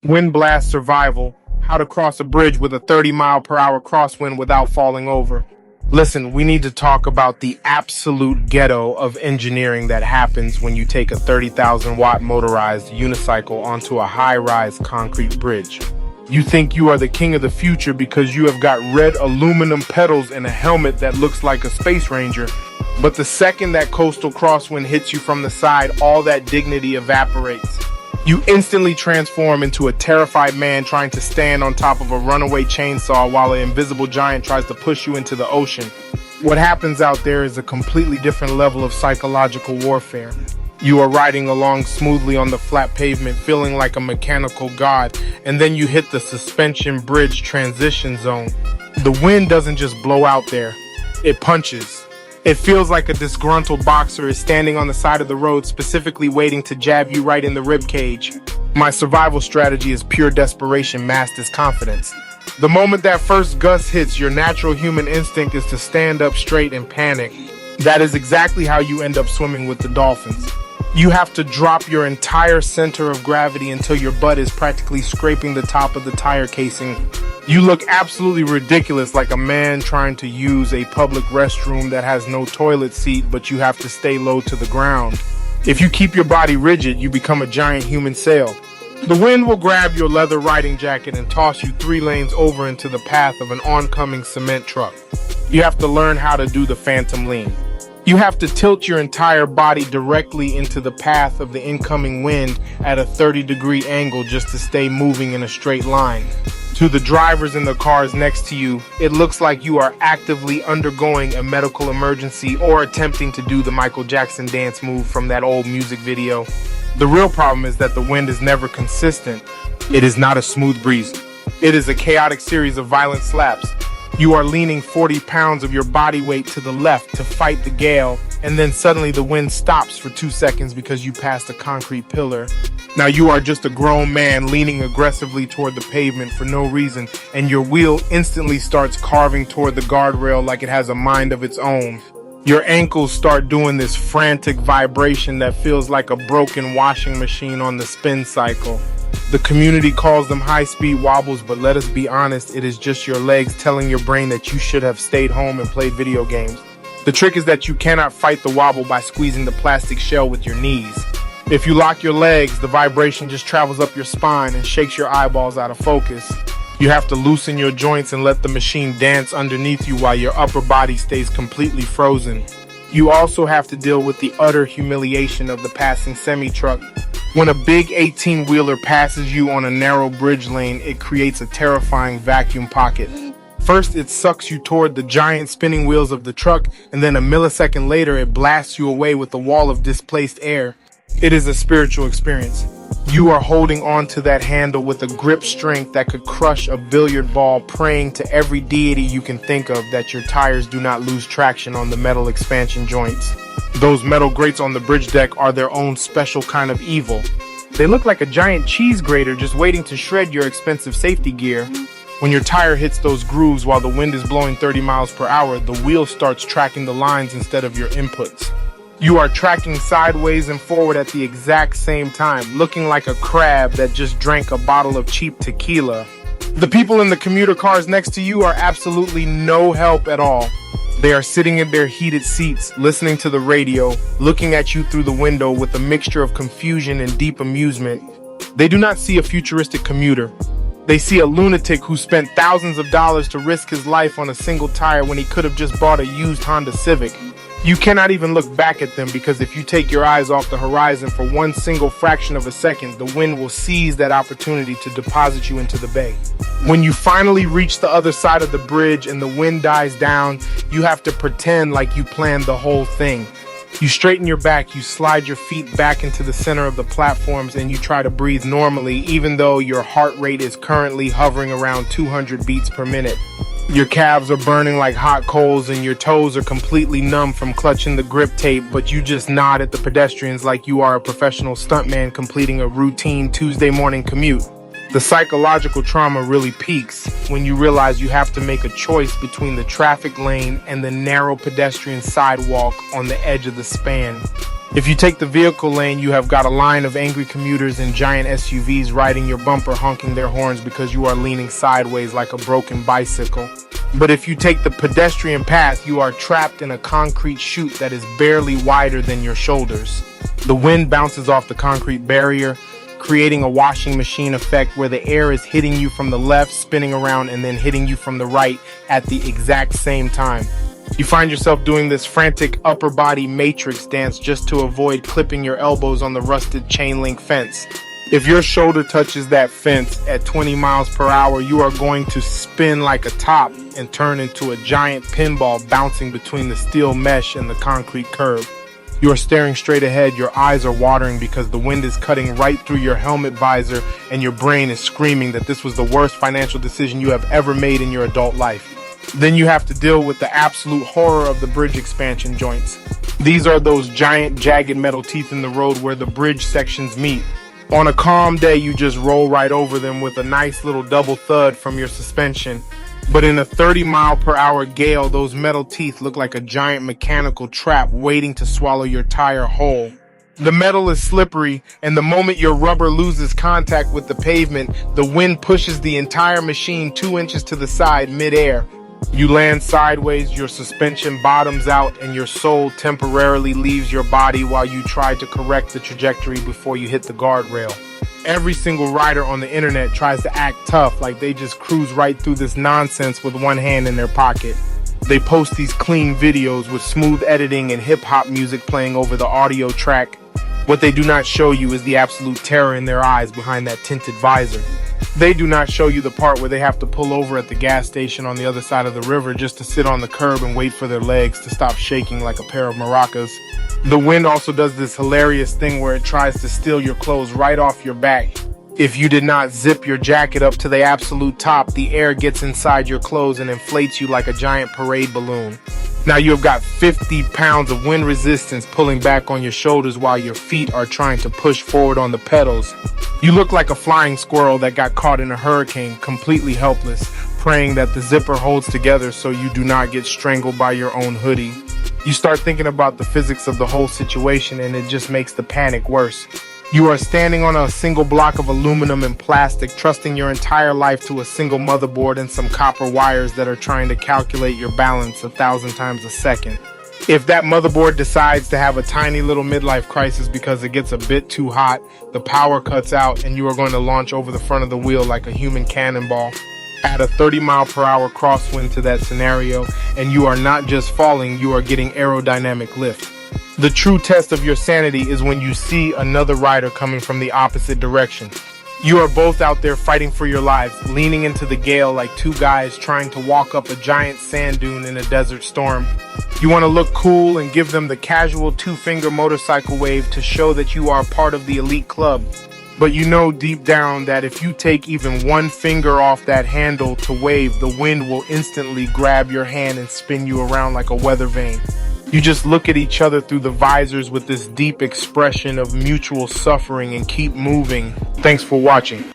Wind blast survival, how to cross a bridge with a 30-mile-per-hour crosswind without falling over. Listen, we need to talk about the absolute ghetto of engineering that happens when you take a 30,000-watt motorized unicycle onto a high-rise concrete bridge. You think you are the king of the future because you have got red aluminum pedals and a helmet that looks like a space ranger, but the second that coastal crosswind hits you from the side, all that dignity evaporates. You instantly transform into a terrified man trying to stand on top of a runaway chainsaw while an invisible giant tries to push you into the ocean. What happens out there is a completely different level of psychological warfare. You are riding along smoothly on the flat pavement, feeling like a mechanical god, and then you hit the suspension bridge transition zone. The wind doesn't just blow out there, it punches. It feels like a disgruntled boxer is standing on the side of the road, specifically waiting to jab you right in the rib cage. My survival strategy is pure desperation masked as confidence. The moment that first gust hits, your natural human instinct is to stand up straight and panic. That is exactly how you end up swimming with the dolphins. You have to drop your entire center of gravity until your butt is practically scraping the top of the tire casing. You look absolutely ridiculous, like a man trying to use a public restroom that has no toilet seat, but you have to stay low to the ground. If you keep your body rigid, you become a giant human sail. The wind will grab your leather riding jacket and toss you 3 lanes over into the path of an oncoming cement truck. You have to learn how to do the phantom lean. You have to tilt your entire body directly into the path of the incoming wind at a 30-degree angle just to stay moving in a straight line. To the drivers in the cars next to you, it looks like you are actively undergoing a medical emergency or attempting to do the Michael Jackson dance move from that old music video. The real problem is that the wind is never consistent. It is not a smooth breeze. It is a chaotic series of violent slaps. You are leaning 40 pounds of your body weight to the left to fight the gale, and then suddenly the wind stops for 2 seconds because you passed a concrete pillar. Now you are just a grown man leaning aggressively toward the pavement for no reason, and your wheel instantly starts carving toward the guardrail like it has a mind of its own. Your ankles start doing this frantic vibration that feels like a broken washing machine on the spin cycle. The community calls them high-speed wobbles, but let us be honest, it is just your legs telling your brain that you should have stayed home and played video games. The trick is that you cannot fight the wobble by squeezing the plastic shell with your knees. If you lock your legs, the vibration just travels up your spine and shakes your eyeballs out of focus. You have to loosen your joints and let the machine dance underneath you while your upper body stays completely frozen. You also have to deal with the utter humiliation of the passing semi-truck. When a big 18-wheeler passes you on a narrow bridge lane, it creates a terrifying vacuum pocket. First, it sucks you toward the giant spinning wheels of the truck, and then a millisecond later, it blasts you away with a wall of displaced air. It is a spiritual experience. You are holding on to that handle with a grip strength that could crush a billiard ball, praying to every deity you can think of that your tires do not lose traction on the metal expansion joints. Those metal grates on the bridge deck are their own special kind of evil. They look like a giant cheese grater just waiting to shred your expensive safety gear. When your tire hits those grooves while the wind is blowing 30 miles per hour, the wheel starts tracking the lines instead of your inputs. You are tracking sideways and forward at the exact same time, looking like a crab that just drank a bottle of cheap tequila. The people in the commuter cars next to you are absolutely no help at all. They are sitting in their heated seats, listening to the radio, looking at you through the window with a mixture of confusion and deep amusement. They do not see a futuristic commuter. They see a lunatic who spent thousands of dollars to risk his life on a single tire when he could have just bought a used Honda Civic. You cannot even look back at them because if you take your eyes off the horizon for one single fraction of a second, the wind will seize that opportunity to deposit you into the bay. When you finally reach the other side of the bridge and the wind dies down, you have to pretend like you planned the whole thing. You straighten your back, you slide your feet back into the center of the platforms, and you try to breathe normally, even though your heart rate is currently hovering around 200 beats per minute. Your calves are burning like hot coals and your toes are completely numb from clutching the grip tape, but you just nod at the pedestrians like you are a professional stuntman completing a routine Tuesday morning commute. The psychological trauma really peaks when you realize you have to make a choice between the traffic lane and the narrow pedestrian sidewalk on the edge of the span. If you take the vehicle lane, you have got a line of angry commuters in giant SUVs riding your bumper, honking their horns because you are leaning sideways like a broken bicycle. But if you take the pedestrian path, you are trapped in a concrete chute that is barely wider than your shoulders. The wind bounces off the concrete barrier, creating a washing machine effect where the air is hitting you from the left, spinning around, and then hitting you from the right at the exact same time. You find yourself doing this frantic upper body matrix dance just to avoid clipping your elbows on the rusted chain link fence. If your shoulder touches that fence at 20 miles per hour, you are going to spin like a top and turn into a giant pinball bouncing between the steel mesh and the concrete curb. You are staring straight ahead, your eyes are watering because the wind is cutting right through your helmet visor and your brain is screaming that this was the worst financial decision you have ever made in your adult life. Then you have to deal with the absolute horror of the bridge expansion joints. These are those giant jagged metal teeth in the road where the bridge sections meet. On a calm day, you just roll right over them with a nice little double thud from your suspension. But in a 30-mile-per-hour gale, those metal teeth look like a giant mechanical trap waiting to swallow your tire whole. The metal is slippery, and the moment your rubber loses contact with the pavement, the wind pushes the entire machine 2 inches to the side mid-air. You land sideways, your suspension bottoms out, and your soul temporarily leaves your body while you try to correct the trajectory before you hit the guardrail. Every single rider on the internet tries to act tough, like they just cruise right through this nonsense with one hand in their pocket. They post these clean videos with smooth editing and hip-hop music playing over the audio track. What they do not show you is the absolute terror in their eyes behind that tinted visor. They do not show you the part where they have to pull over at the gas station on the other side of the river just to sit on the curb and wait for their legs to stop shaking like a pair of maracas. The wind also does this hilarious thing where it tries to steal your clothes right off your back. If you did not zip your jacket up to the absolute top, the air gets inside your clothes and inflates you like a giant parade balloon. Now you have got 50 pounds of wind resistance pulling back on your shoulders while your feet are trying to push forward on the pedals. You look like a flying squirrel that got caught in a hurricane, completely helpless, praying that the zipper holds together so you do not get strangled by your own hoodie. You start thinking about the physics of the whole situation and it just makes the panic worse. You are standing on a single block of aluminum and plastic, trusting your entire life to a single motherboard and some copper wires that are trying to calculate your balance 1,000 times a second. If that motherboard decides to have a tiny little midlife crisis because it gets a bit too hot, the power cuts out and you are going to launch over the front of the wheel like a human cannonball. Add a 30-mile-per-hour crosswind to that scenario, and you are not just falling, you are getting aerodynamic lift. The true test of your sanity is when you see another rider coming from the opposite direction. You are both out there fighting for your lives, leaning into the gale like two guys trying to walk up a giant sand dune in a desert storm. You want to look cool and give them the casual two-finger motorcycle wave to show that you are part of the elite club. But you know deep down that if you take even one finger off that handle to wave, the wind will instantly grab your hand and spin you around like a weather vane. You just look at each other through the visors with this deep expression of mutual suffering and keep moving. Thanks for watching.